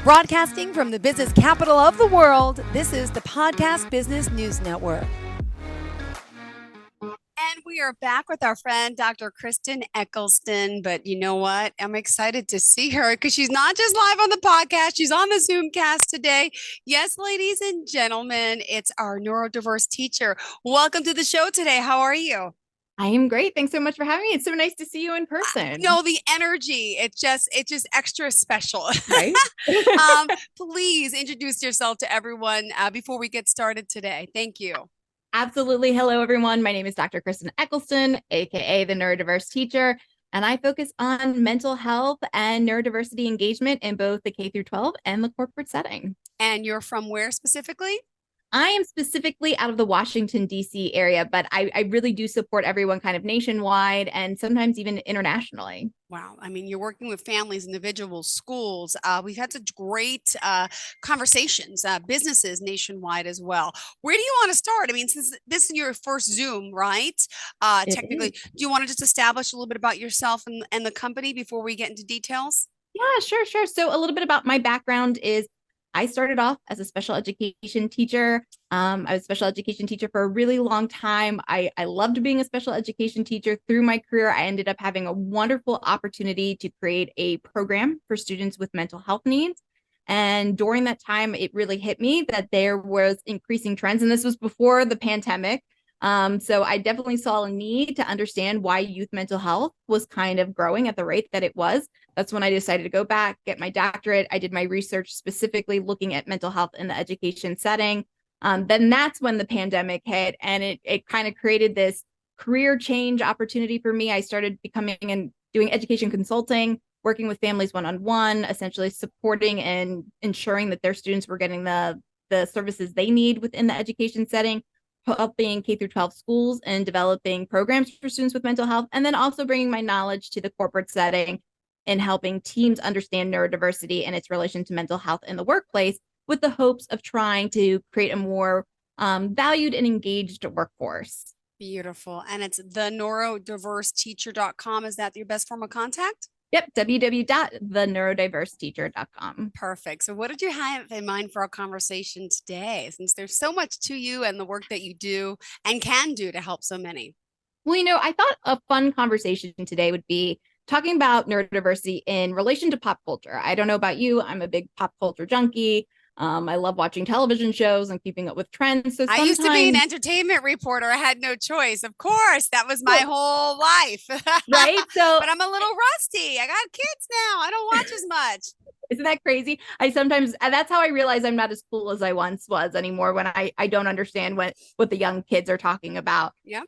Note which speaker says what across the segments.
Speaker 1: Broadcasting from the business capital of the world, this is the Podcast Business News Network.
Speaker 2: And we are back with our friend, Dr. Kristen Eccleston. But you know what? I'm excited to see her because she's not just live on the podcast, she's on the Zoomcast today. Yes, ladies and gentlemen, it's our neurodiverse teacher. Welcome to the show today. How are you?
Speaker 3: I am great. Thanks so much for having me. It's so nice to see you in person.
Speaker 2: No, the energy, it's just extra special.
Speaker 3: Right?
Speaker 2: Please introduce yourself to everyone before we get started today. Thank you.
Speaker 3: Absolutely. Hello, everyone. My name is Dr. Kristen Eccleston, aka the neurodiverse teacher, and I focus on mental health and neurodiversity engagement in both the K through 12 and the corporate setting.
Speaker 2: And you're from where specifically?
Speaker 3: I am specifically out of the Washington, D.C. area, but I really do support everyone kind of nationwide and sometimes even internationally.
Speaker 2: Wow. I mean, you're working with families, individuals, schools. We've had such great conversations, businesses nationwide as well. Where do you want to start? I mean, since this is your first Zoom, right? Technically, do you want to just establish a little bit about yourself and the company before we get into details?
Speaker 3: Yeah, sure. So a little bit about my background is I started off as a special education teacher. I was a special education teacher for a really long time. I loved being a special education teacher. Through my career, I ended up having a wonderful opportunity to create a program for students with mental health needs. And during that time, it really hit me that there was increasing trends. And this was before the pandemic. So I definitely saw a need to understand why youth mental health was kind of growing at the rate that it was. That's when I decided to go back, get my doctorate. I did my research specifically looking at mental health in the education setting. Then that's when the pandemic hit, and it kind of created this career change opportunity for me. I started becoming and doing education consulting, working with families one-on-one, essentially supporting and ensuring that their students were getting the services they need within the education setting, helping K through 12 schools and developing programs for students with mental health, and then also bringing my knowledge to the corporate setting and helping teams understand neurodiversity and its relation to mental health in the workplace with the hopes of trying to create a more valued and engaged workforce.
Speaker 2: Beautiful. And it's thenneurodiverseteacher.com. Is that your best form of contact?
Speaker 3: Yep, www.thenneurodiverseteacher.com.
Speaker 2: Perfect. So what did you have in mind for our conversation today, since there's so much to you and the work that you do and can do to help so many?
Speaker 3: Well, I thought a fun conversation today would be talking about neurodiversity in relation to pop culture. I don't know about you. I'm a big pop culture junkie. I love watching television shows and keeping up with trends. So
Speaker 2: I used to be an entertainment reporter. I had no choice. Of course, that was my whole life.
Speaker 3: Right. So,
Speaker 2: but I'm a little rusty. I got kids now. I don't watch as much.
Speaker 3: Isn't that crazy? That's how I realize I'm not as cool as I once was anymore, when I don't understand what the young kids are talking about.
Speaker 2: Yeah.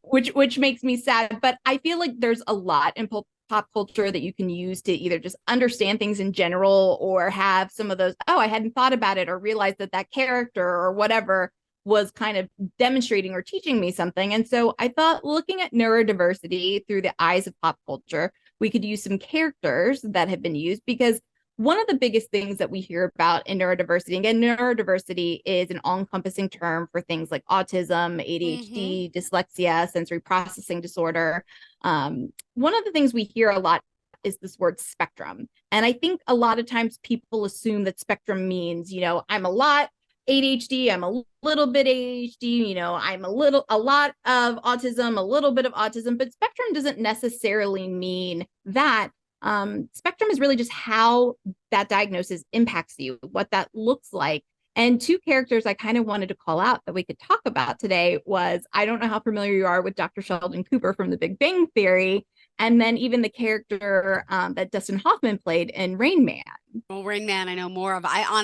Speaker 3: Which makes me sad. But I feel like there's a lot in pop culture that you can use to either just understand things in general or have some of those, I hadn't thought about it, or realized that character or whatever was kind of demonstrating or teaching me something. And so I thought, looking at neurodiversity through the eyes of pop culture, we could use some characters that have been used, because one of the biggest things that we hear about in neurodiversity, again, neurodiversity is an all-encompassing term for things like autism, ADHD, dyslexia, sensory processing disorder. One of the things we hear a lot is this word spectrum. And I think a lot of times people assume that spectrum means, I'm a lot ADHD, I'm a little bit ADHD, I'm a lot of autism, a little bit of autism, but spectrum doesn't necessarily mean that. Spectrum is really just how that diagnosis impacts you, what that looks like. And two characters I kind of wanted to call out that we could talk about today was, I don't know how familiar you are with Dr. Sheldon Cooper from The Big Bang Theory, and then even the character that Dustin Hoffman played in Rain Man.
Speaker 2: Well, Rain Man, I know more of. I'm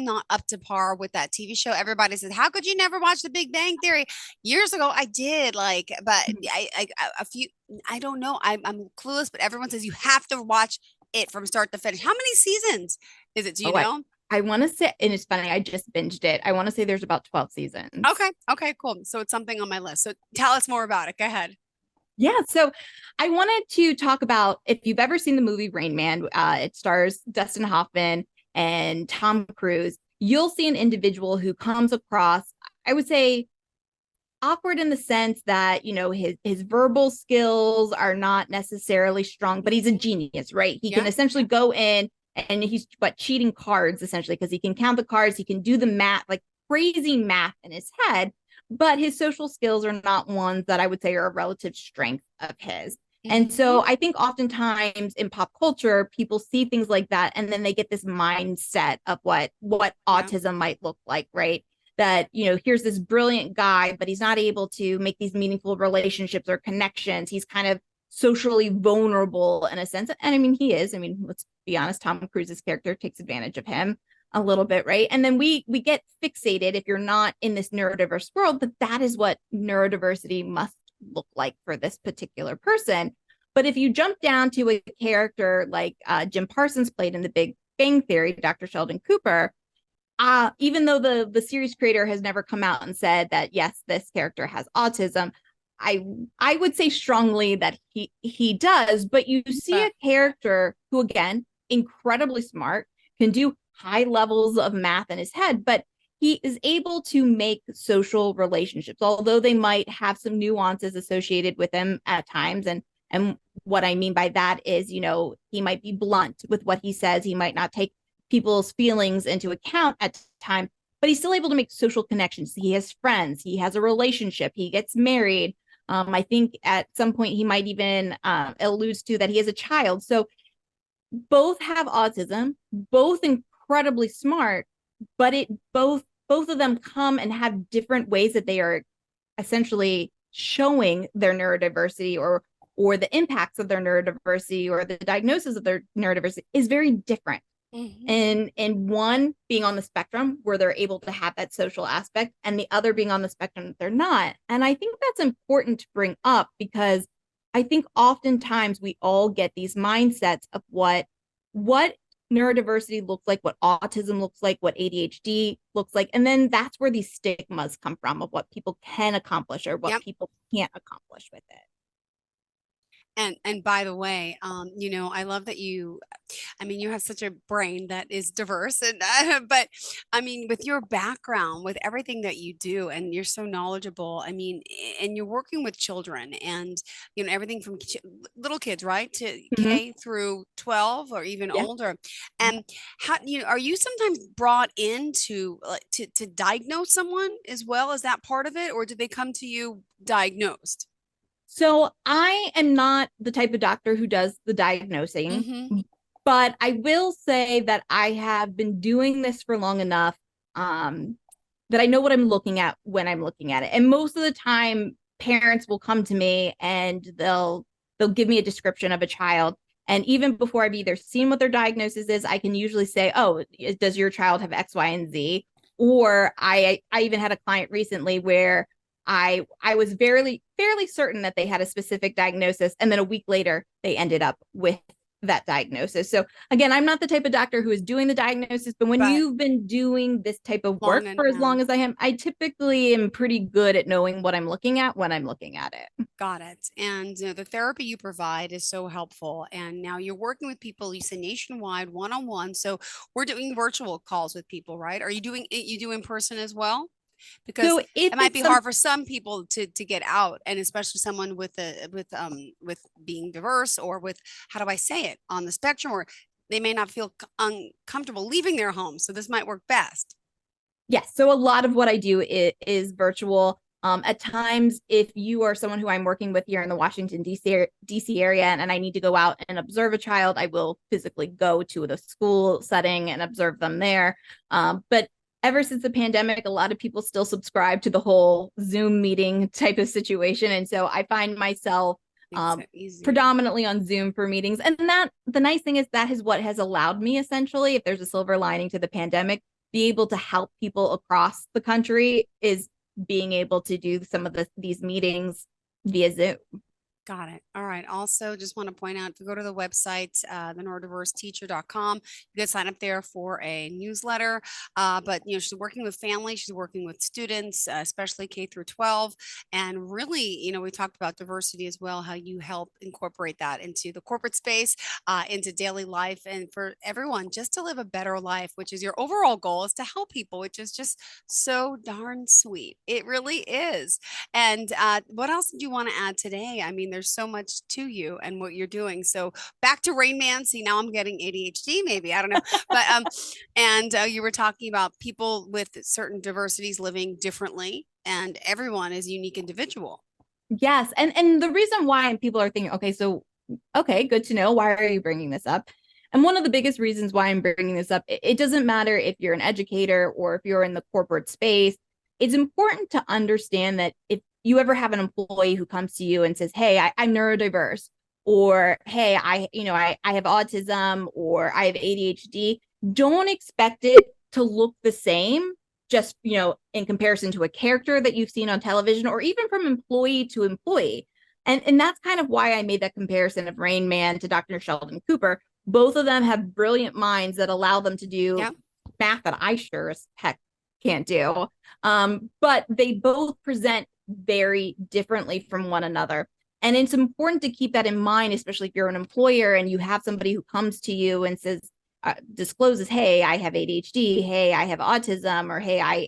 Speaker 2: not up to par with that TV show. Everybody says, how could you never watch The Big Bang Theory? Years ago, I did, but I don't know. I'm clueless, but everyone says you have to watch it from start to finish. How many seasons is it? Do you know?
Speaker 3: I want to say, and it's funny, I just binged it. I want to say there's about 12 seasons.
Speaker 2: Okay, cool. So it's something on my list. So tell us more about it. Go ahead.
Speaker 3: Yeah, so I wanted to talk about, if you've ever seen the movie Rain Man, it stars Dustin Hoffman and Tom Cruise. You'll see an individual who comes across, I would say, awkward in the sense that, his verbal skills are not necessarily strong, but he's a genius, right? He can essentially go in and he's cheating cards essentially because he can count the cards, he can do the math, like crazy math in his head, but his social skills are not ones that I would say are a relative strength of his. And so I think oftentimes in pop culture, people see things like that, and then they get this mindset of what autism might look like, right? That, here's this brilliant guy, but he's not able to make these meaningful relationships or connections. He's kind of socially vulnerable in a sense. And I mean, he is. I mean, let's be honest, Tom Cruise's character takes advantage of him a little bit, right? And then we get fixated if you're not in this neurodiverse world, but that is what neurodiversity must look like for this particular person. But if you jump down to a character like Jim Parsons played in The Big Bang Theory, Dr. Sheldon Cooper, even though the series creator has never come out and said that, yes, this character has autism, I would say strongly that he does. But you see a character who, again, incredibly smart, can do high levels of math in his head, but he is able to make social relationships, although they might have some nuances associated with them at times. And what I mean by that is, he might be blunt with what he says. He might not take people's feelings into account at time, but he's still able to make social connections. He has friends, he has a relationship, he gets married. I think at some point he might even alludes to that he has a child. So both have autism, both incredibly smart, but both of them come and have different ways that they are essentially showing their neurodiversity or the impacts of their neurodiversity or the diagnosis of their neurodiversity is very different. And one being on the spectrum where they're able to have that social aspect, and the other being on the spectrum that they're not. And I think that's important to bring up, because I think oftentimes we all get these mindsets of what neurodiversity looks like, what autism looks like, what ADHD looks like. And then that's where these stigmas come from of what people can accomplish or what people can't accomplish with it.
Speaker 2: And by the way, I love that you have such a brain that is diverse, and but I mean, with your background, with everything that you do, and you're so knowledgeable. I mean, and you're working with children, and everything from little kids, right, to K through 12 or even older. And how are you sometimes brought in to diagnose someone as well? As that part of it, or do they come to you diagnosed?
Speaker 3: So I am not the type of doctor who does the diagnosing, but I will say that I have been doing this for long enough that I know what I'm looking at when I'm looking at it. And most of the time, parents will come to me and they'll give me a description of a child. And even before I've either seen what their diagnosis is, I can usually say, oh, does your child have X, Y, and Z? Or I even had a client recently where I was fairly certain that they had a specific diagnosis, and then a week later they ended up with that diagnosis. So again, I'm not the type of doctor who is doing the diagnosis, but when you've been doing this type of work for as long as I am, I typically am pretty good at knowing what I'm looking at when I'm looking at it.
Speaker 2: Got it. And the therapy you provide is so helpful. And now you're working with people, you say nationwide, one-on-one. So we're doing virtual calls with people, right? Are you doing in person as well? Because it might be hard for some people to get out, and especially someone with being diverse, or with, how do I say it, on the spectrum, or they may not feel uncomfortable leaving their home. So this might work best.
Speaker 3: Yes. So a lot of what I do is virtual. At times, if you are someone who I'm working with here in the Washington, D.C. area, and I need to go out and observe a child, I will physically go to the school setting and observe them there. But ever since the pandemic, a lot of people still subscribe to the whole Zoom meeting type of situation. And so I find myself predominantly on Zoom for meetings. And that the nice thing is that is what has allowed me, essentially, if there's a silver lining to the pandemic, be able to help people across the country is being able to do some of these meetings via Zoom.
Speaker 2: Got it. All right. Also, just want to point out, if you go to the website, theneurodiverseteacher.com, you can sign up there for a newsletter. But, she's working with families, she's working with students, especially K through 12. And really, we talked about diversity as well, how you help incorporate that into the corporate space, into daily life, and for everyone just to live a better life, which is your overall goal, is to help people, which is just so darn sweet. It really is. And what else do you want to add today? I mean, there's there's so much to you and what you're doing. So back to Rain Man. See, now I'm getting ADHD, maybe, I don't know. But, and you were talking about people with certain diversities living differently, and everyone is a unique individual.
Speaker 3: Yes. And the reason why people are thinking, okay, good to know. Why are you bringing this up? And one of the biggest reasons why I'm bringing this up, it doesn't matter if you're an educator or if you're in the corporate space. It's important to understand that if you ever have an employee who comes to you and says, hey, I'm neurodiverse, or hey, I have autism, or I have ADHD, don't expect it to look the same just, in comparison to a character that you've seen on television, or even from employee to employee. And that's kind of why I made that comparison of Rain Man to Dr. Sheldon Cooper. Both of them have brilliant minds that allow them to do math that I sure as heck can't do. But they both present very differently from one another. And it's important to keep that in mind, especially if you're an employer and you have somebody who comes to you and says, discloses, hey, I have ADHD, hey, I have autism, or hey, I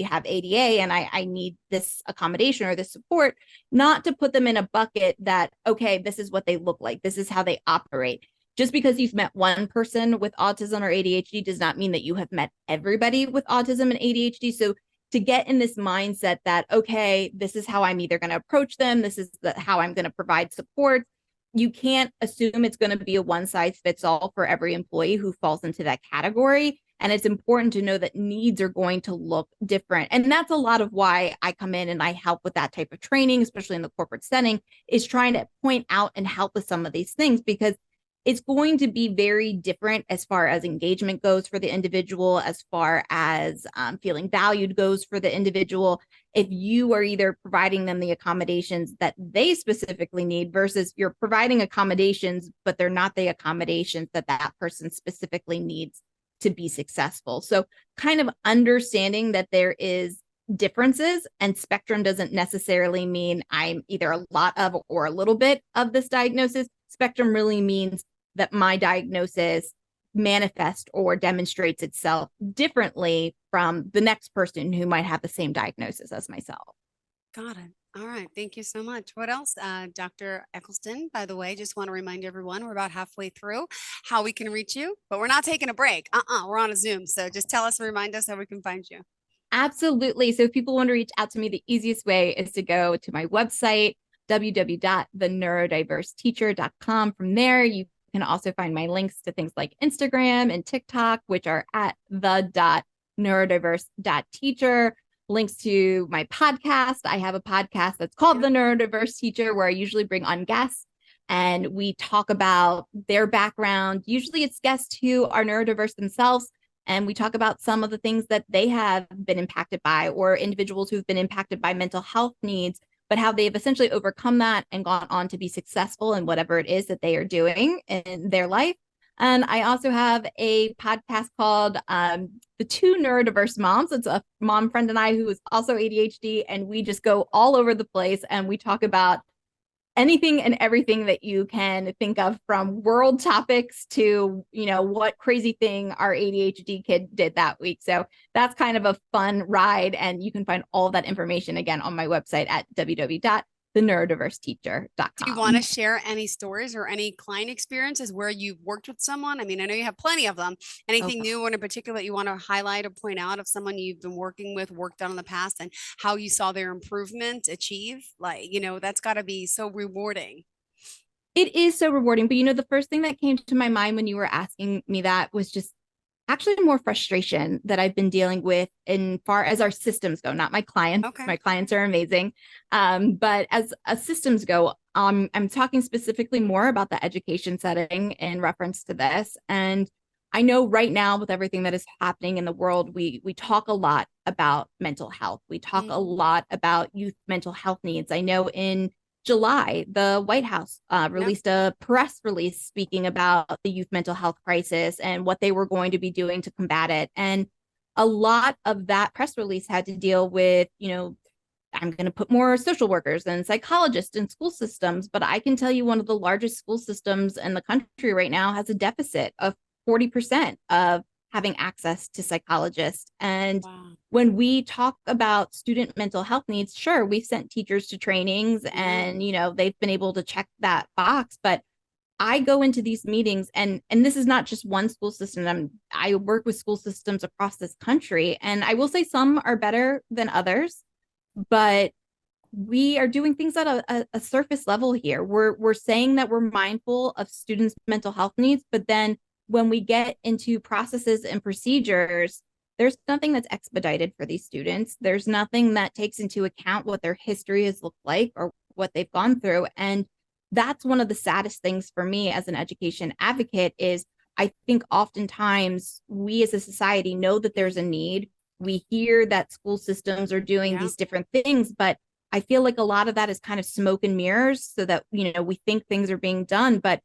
Speaker 3: have ADA and I need this accommodation or this support, not to put them in a bucket that, okay, this is what they look like, this is how they operate. Just because you've met one person with autism or ADHD does not mean that you have met everybody with autism and ADHD. So to get in this mindset that, okay, this is how I'm either going to approach them, this is how I'm going to provide support. You can't assume it's going to be a one size fits all for every employee who falls into that category. And it's important to know that needs are going to look different. And that's a lot of why I come in and I help with that type of training, especially in the corporate setting, is trying to point out and help with some of these things, because it's going to be very different as far as engagement goes for the individual, as far as feeling valued goes for the individual. If you are either providing them the accommodations that they specifically need versus you're providing accommodations, but they're not the accommodations that that person specifically needs to be successful. So kind of understanding that there is differences, and spectrum doesn't necessarily mean I'm either a lot of or a little bit of this diagnosis. Spectrum really means that my diagnosis manifests or demonstrates itself differently from the next person who might have the same diagnosis as myself.
Speaker 2: Got it. All right. Thank you so much. What else? Dr. Eccleston, by the way, just want to remind everyone we're about halfway through how we can reach you, but we're not taking a break. We're on a Zoom. So just tell us and remind us how we can find you.
Speaker 3: Absolutely. So if people want to reach out to me, the easiest way is to go to my website, www.theneurodiverseteacher.com. From there, you can also find my links to things like Instagram and TikTok, which are at the.neurodiverse.teacher. Links to my podcast. I have a podcast that's called The Neurodiverse Teacher, where I usually bring on guests and we talk about their background. Usually it's guests who are neurodiverse themselves, and we talk about some of the things that they have been impacted by, or individuals who've been impacted by mental health needs, but how they've essentially overcome that and gone on to be successful in whatever it is that they are doing in their life. And I also have a podcast called The Two Neurodiverse Moms. It's a mom friend and I who is also ADHD, and we just go all over the place and we talk about anything and everything that you can think of, from world topics to, what crazy thing our ADHD kid did that week. So that's kind of a fun ride. And you can find all of that information again on my website at www.theneurodiverseteacher.com.
Speaker 2: Do you want to share any stories or any client experiences where you've worked with someone? I mean, I know you have plenty of them. Anything new in particular that you want to highlight or point out of someone you've been working with, worked on in the past, and how you saw their improvement achieve? That's got to be so rewarding.
Speaker 3: It is so rewarding. But, the first thing that came to my mind when you were asking me that was just actually more frustration that I've been dealing with in far as our systems go, not my clients. Okay. My clients are amazing. But as systems go, I'm talking specifically more about the education setting in reference to this. And I know right now with everything that is happening in the world, we talk a lot about mental health. We talk a lot about youth mental health needs. I know in July, the White House released a press release speaking about the youth mental health crisis and what they were going to be doing to combat it. And a lot of that press release had to deal with, I'm going to put more social workers and psychologists in school systems. But I can tell you one of the largest school systems in the country right now has a deficit of 40% of having access to psychologists. And when we talk about student mental health needs, sure, we've sent teachers to trainings and, they've been able to check that box. But I go into these meetings and this is not just one school system. I work with school systems across this country. And I will say some are better than others, but we are doing things at a surface level here. We're saying that we're mindful of students' mental health needs, but then when we get into processes and procedures, there's nothing that's expedited for these students. There's nothing that takes into account what their history has looked like or what they've gone through. And that's one of the saddest things for me as an education advocate is I think oftentimes we as a society know that there's a need. We hear that school systems are doing these different things, but I feel like a lot of that is kind of smoke and mirrors so that, we think things are being done, but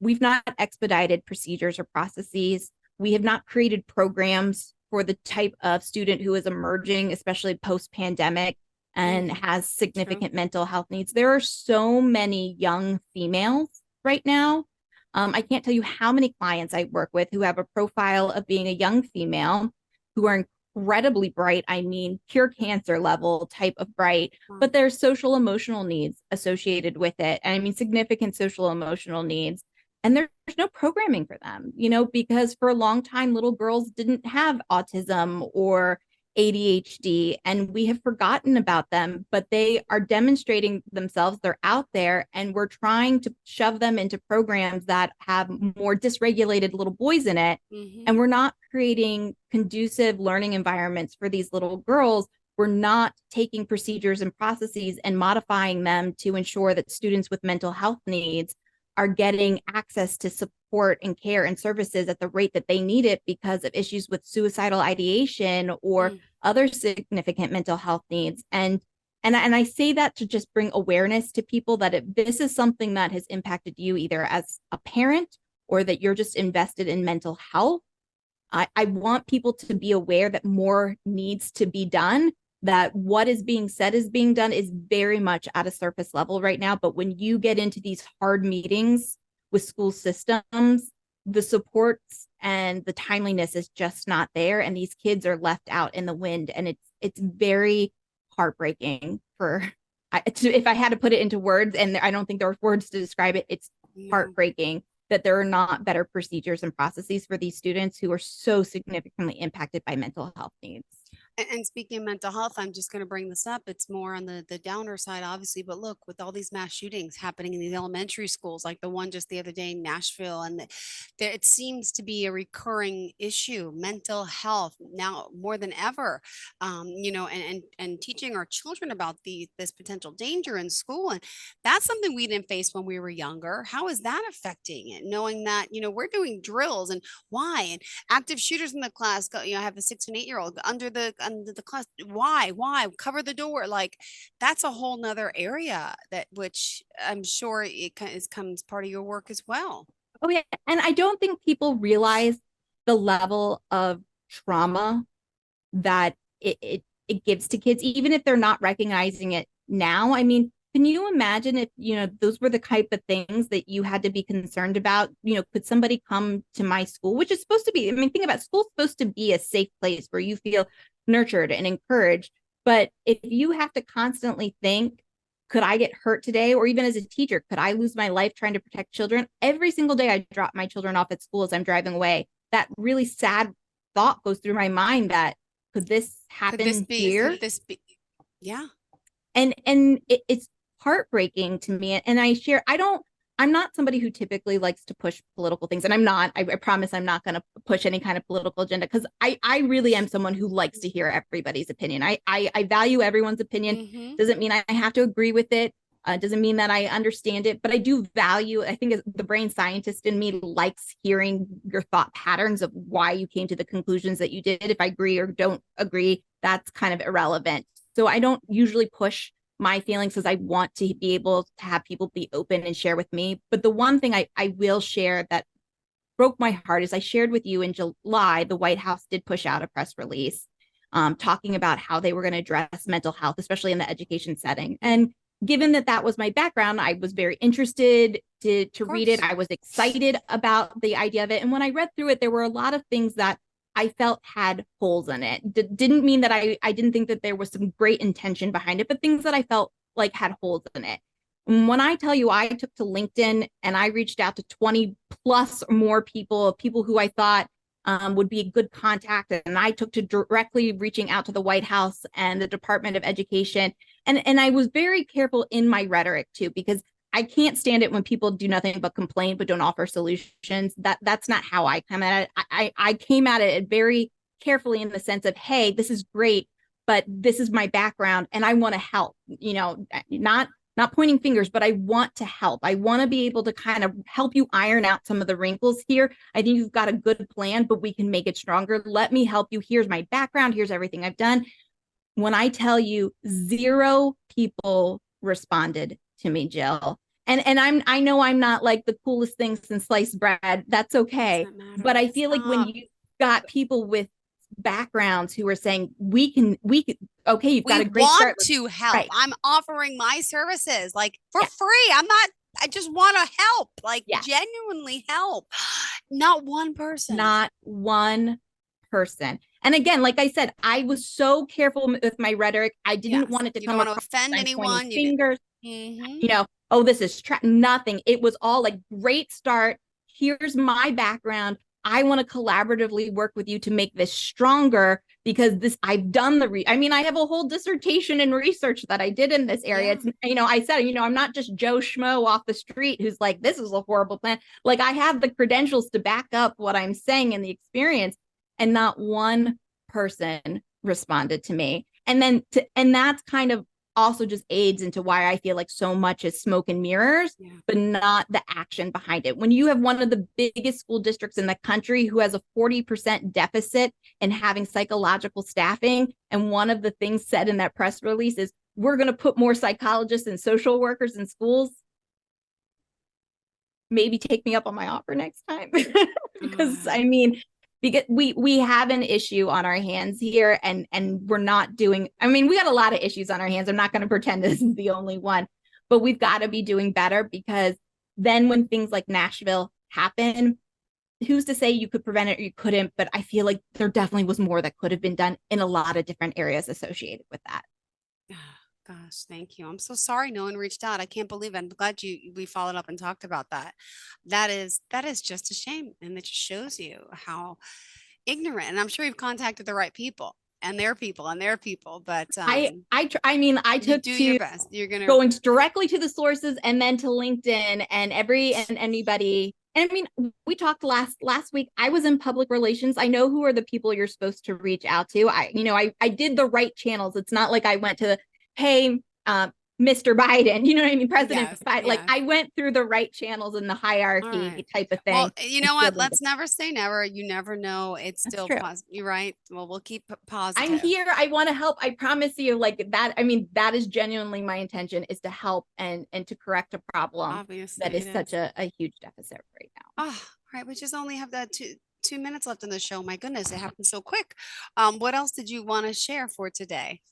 Speaker 3: we've not expedited procedures or processes. We have not created programs for the type of student who is emerging, especially post-pandemic and has significant mental health needs. There are so many young females right now. I can't tell you how many clients I work with who have a profile of being a young female who are incredibly bright. I mean, pure cancer level type of bright, but there's social emotional needs associated with it. And I mean, significant social emotional needs. And there's no programming for them, because for a long time, little girls didn't have autism or ADHD, and we have forgotten about them, but they are demonstrating themselves. They're out there, and we're trying to shove them into programs that have more dysregulated little boys in it. And we're not creating conducive learning environments for these little girls. We're not taking procedures and processes and modifying them to ensure that students with mental health needs are getting access to support and care and services at the rate that they need it because of issues with suicidal ideation or other significant mental health needs. And I say that to just bring awareness to people that if this is something that has impacted you either as a parent or that you're just invested in mental health, I want people to be aware that more needs to be done, that what is being said is being done is very much at a surface level right now. But when you get into these hard meetings with school systems, the supports and the timeliness is just not there. And these kids are left out in the wind. And it's very heartbreaking if I had to put it into words, and I don't think there are words to describe it, it's heartbreaking that there are not better procedures and processes for these students who are so significantly impacted by mental health needs.
Speaker 2: And speaking of mental health, I'm just going to bring this up. It's more on the downer side, obviously. But look, with all these mass shootings happening in these elementary schools, like the one just the other day in Nashville, and there it seems to be a recurring issue, mental health now more than ever. And teaching our children about this potential danger in school, and that's something we didn't face when we were younger. How is that affecting it? Knowing that we're doing drills and why and active shooters in the class go. I have a 6 and 8-year-old under the class. Why cover the door? Like that's a whole nother area which I'm sure it comes part of your work as well.
Speaker 3: Oh yeah, and I don't think people realize the level of trauma that it gives to kids, even if they're not recognizing it now. I mean, can you imagine if those were the type of things that you had to be concerned about? Could somebody come to my school, which is supposed to be, I mean, think about school's supposed to be a safe place where you feel nurtured and encouraged. But if you have to constantly think, could I get hurt today? Or even as a teacher, could I lose my life trying to protect children? Every single day I drop my children off at school as I'm driving away. That really sad thought goes through my mind that could this happen here?
Speaker 2: Could this be? Yeah.
Speaker 3: And it's heartbreaking to me. And I'm not somebody who typically likes to push political things. And I'm not, I promise I'm not going to push any kind of political agenda because I really am someone who likes to hear everybody's opinion. I value everyone's opinion. Doesn't mean I have to agree with it. Doesn't mean that I understand it, but I do value, I think the brain scientist in me likes hearing your thought patterns of why you came to the conclusions that you did. If I agree or don't agree, that's kind of irrelevant. So I don't usually push my feelings because I want to be able to have people be open and share with me. But the one thing I will share that broke my heart is I shared with you in July, the White House did push out a press release talking about how they were going to address mental health, especially in the education setting. And given that was my background, I was very interested to read it. I was excited about the idea of it. And when I read through it, there were a lot of things that I felt had holes in it. Didn't mean that I didn't think that there was some great intention behind it, but things that I felt like had holes in it. And when I tell you I took to LinkedIn and I reached out to 20 plus or more people who I thought would be a good contact. And I took to directly reaching out to the White House and the Department of Education. And I was very careful in my rhetoric too, because I can't stand it when people do nothing but complain, but don't offer solutions. That's not how I come at it. I came at it very carefully in the sense of, hey, this is great, but this is my background and I want to help, not pointing fingers, but I want to help. I want to be able to kind of help you iron out some of the wrinkles here. I think you've got a good plan, but we can make it stronger. Let me help you. Here's my background. Here's everything I've done. When I tell you 0 people responded to me, Jill, and I know I'm not like the coolest thing since sliced bread. That's okay. But I feel like when you got people with backgrounds who are saying we can okay, you've got a great start.
Speaker 2: To help.
Speaker 3: Right.
Speaker 2: I'm offering my services like for free. I just want to help, like genuinely help. Not one person.
Speaker 3: Not one person. And again, like I said, I was so careful with my rhetoric. I didn't want it to come across
Speaker 2: offend anyone.
Speaker 3: Fingers, oh, this is nothing. It was all like, great start. Here's my background. I want to collaboratively work with you to make this stronger because I've done I have a whole dissertation and research that I did in this area. It's, I said, I'm not just Joe Schmo off the street who's like, this is a horrible plan. Like, I have the credentials to back up what I'm saying and the experience, and not one person responded to me. And that's kind of also just aids into why I feel like so much is smoke and mirrors, but not the action behind it. When you have one of the biggest school districts in the country who has a 40% deficit in having psychological staffing, and one of the things said in that press release is, we're going to put more psychologists and social workers in schools, maybe take me up on my offer next time. Because because we have an issue on our hands here, and we're not doing, we got a lot of issues on our hands. I'm not going to pretend this is the only one, but we've got to be doing better, because then when things like Nashville happen, who's to say you could prevent it or you couldn't? But I feel like there definitely was more that could have been done in a lot of different areas associated with that.
Speaker 2: Gosh, thank you. I'm so sorry no one reached out. I can't believe it. I'm glad we followed up and talked about that. That is just a shame. And it just shows you how ignorant. And I'm sure you've contacted the right people and their people and their people. But
Speaker 3: I took
Speaker 2: do
Speaker 3: to
Speaker 2: your best. You're
Speaker 3: going directly to the sources and then to LinkedIn and anybody. And we talked last week. I was in public relations. I know who are the people you're supposed to reach out to. I did the right channels. It's not like I went to, hey, Mr. Biden, President Biden. Like, I went through the right channels in the hierarchy type of thing.
Speaker 2: Well, you know what? Let's never say never. You never know. It's still positive. You're right. Well, we'll keep positive.
Speaker 3: I'm here. I want to help. I promise you, like that. That is genuinely my intention, is to help and to correct a problem. Obviously, that is such a huge deficit right now.
Speaker 2: Oh, right. We just only have that 2 minutes left in the show. My goodness, it happened so quick. What else did you want to share for today?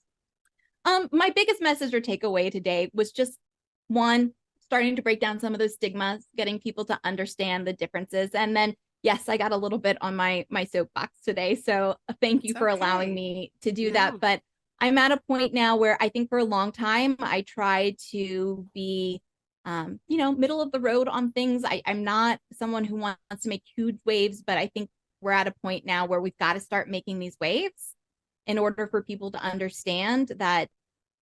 Speaker 3: My biggest message or takeaway today was just, one, starting to break down some of those stigmas, getting people to understand the differences. And then, yes, I got a little bit on my soapbox today. So thank you for allowing me to do that. But I'm at a point now where I think for a long time, I tried to be, middle of the road on things. I'm not someone who wants to make huge waves, but I think we're at a point now where we've got to start making these waves in order for people to understand that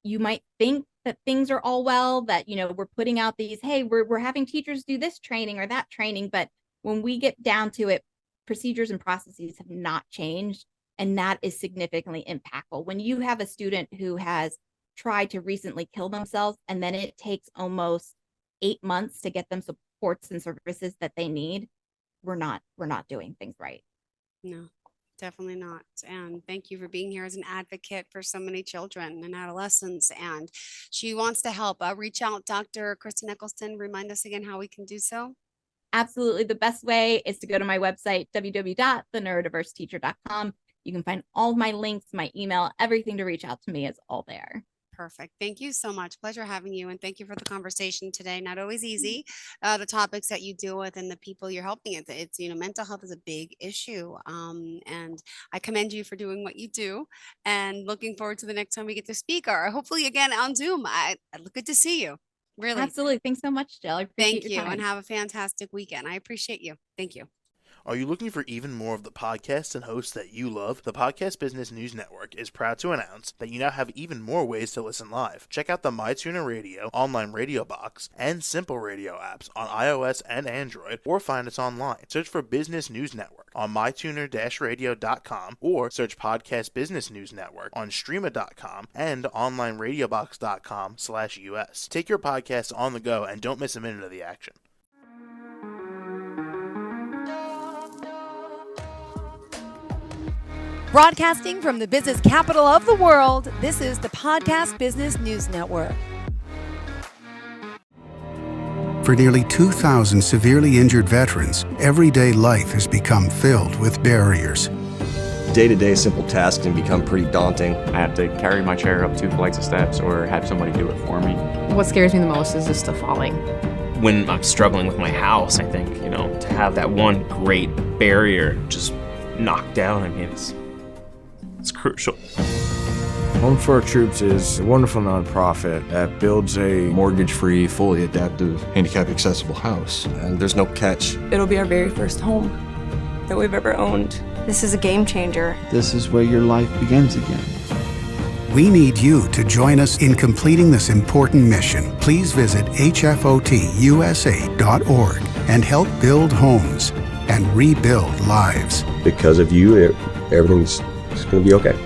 Speaker 3: you might think that things are all well, that, we're putting out these, hey, we're having teachers do this training or that training. But when we get down to it, procedures and processes have not changed. And that is significantly impactful. When you have a student who has tried to recently kill themselves, and then it takes almost 8 months to get them supports and services that they need, we're not doing things right.
Speaker 2: No. Definitely not. And thank you for being here as an advocate for so many children and adolescents. And she wants to help. Reach out, Dr. Kristen Eccleston. Remind us again how we can do so.
Speaker 3: Absolutely. The best way is to go to my website, www.theneurodiverseteacher.com. You can find all of my links, my email, everything to reach out to me is all there.
Speaker 2: Perfect. Thank you so much. Pleasure having you. And thank you for the conversation today. Not always easy, the topics that you deal with and the people you're helping. It's mental health is a big issue. And I commend you for doing what you do and looking forward to the next time we get to speak or hopefully again on Zoom. I look good to see you. Really.
Speaker 3: Absolutely. Thanks so much, Jill. I appreciate
Speaker 2: Thank
Speaker 3: your
Speaker 2: you. And
Speaker 3: time.
Speaker 2: have a fantastic weekend. I appreciate you. Thank you.
Speaker 4: Are you looking for even more of the podcasts and hosts that you love? The Podcast Business News Network is proud to announce that you now have even more ways to listen live. Check out the MyTuner Radio, online radio box, and Simple Radio apps on iOS and Android, or find us online. Search for Business News Network on mytuner-radio.com or search Podcast Business News Network on streama.com and onlineradiobox.com/US. Take your podcast on the go and don't miss a minute of the action.
Speaker 1: Broadcasting from the business capital of the world, this is the Podcast Business News Network.
Speaker 5: For nearly 2,000 severely injured veterans, everyday life has become filled with barriers.
Speaker 6: Day-to-day simple tasks can become pretty daunting.
Speaker 7: I have to carry my chair up 2 flights of steps or have somebody do it for me.
Speaker 8: What scares me the most is just the falling.
Speaker 9: When I'm struggling with my house, I think, to have that one great barrier just knocked down, it's crucial.
Speaker 10: Home for Our Troops is a wonderful nonprofit that builds a
Speaker 11: mortgage-free, fully adaptive, handicap-accessible house.
Speaker 6: And there's no catch.
Speaker 12: It'll be our very first home that we've ever owned. This is a game changer.
Speaker 13: This is where your life begins again.
Speaker 5: We need you to join us in completing this important mission. Please visit hfotusa.org and help build homes and rebuild lives.
Speaker 6: Because of you, everything's going to be okay.